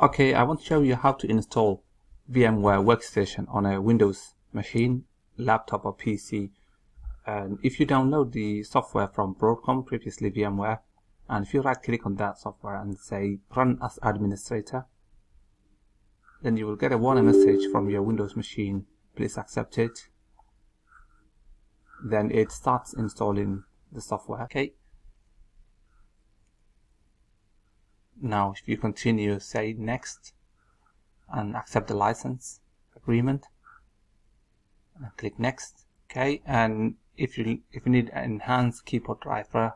Okay, I want to show you how to install VMware Workstation on a Windows machine, laptop or PC. And if you download the software from Broadcom, previously VMware, and if you right click on that software and say run as administrator, then you will get a warning message from your Windows machine. Please accept it. Then it starts installing the software. Okay. Now if you continue, say next and accept the license agreement and click next. Okay, and if you need an enhanced keyboard driver,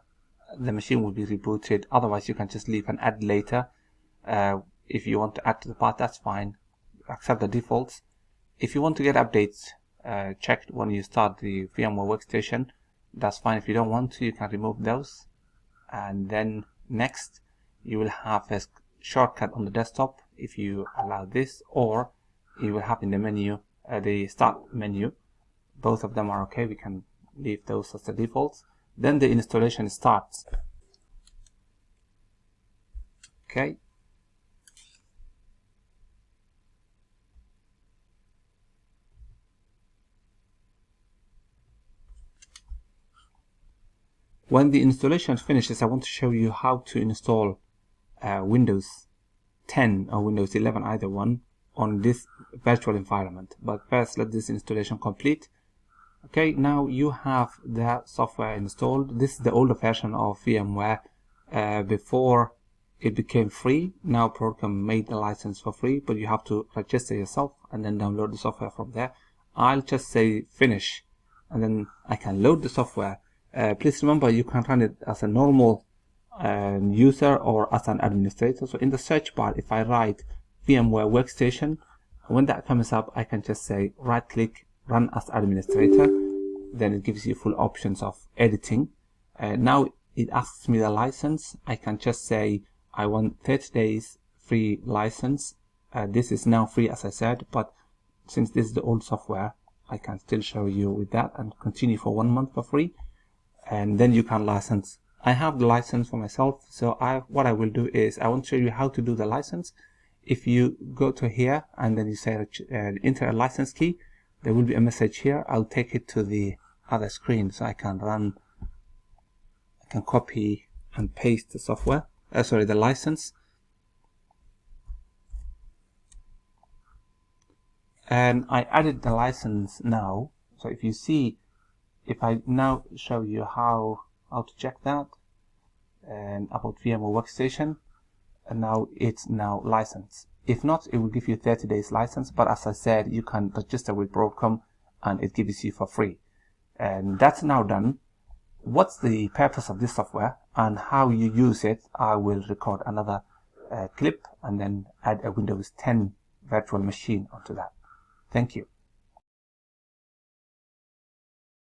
the machine will be rebooted. Otherwise you can just leave and add later. If you want to add to the path, that's fine. Accept the defaults. If you want to get updates checked when you start the VMware Workstation, that's fine. If you don't want to, you can remove those. And then next, you will have a shortcut on the desktop if you allow this, or you will have in the menu, the start menu. Both of them are okay. We can leave those as the defaults. Then the installation starts. Okay. When the installation finishes, I want to show you how to install Windows 10 or Windows 11, either one, on this virtual environment. But first, let this installation complete. Okay, now you have the software installed. This is the older version of VMware before it became free. Now Broadcom made the license for free, but you have to register yourself and then download the software from there. I'll just say finish, and then I can load the software. Please remember, you can run it as a normal user or as an administrator. So in the search bar, if I write VMware Workstation, when that comes up, I can just say right click, run as administrator. Then it gives you full options of editing. Now it asks me the license. I can just say I want 30 days free license. This is now free, as I said, but since this is the old software, I can still show you with that and continue for 1 month for free. And then you can license. I have the license for myself, so what I will do is I want to show you how to do the license. If you go to here and then you say enter a license key, there will be a message here. I'll take it to the other screen so I can copy and paste the software, the license. And I added the license now. So if you see, if I now show you how to check that and about VMware Workstation, and now it's now licensed. If not, it will give you 30 days license, but as I said, you can register with Broadcom and it gives you for free. And that's now done. What's the purpose of this software and how you use it, I will record another clip and then add a Windows 10 virtual machine onto that. Thank you.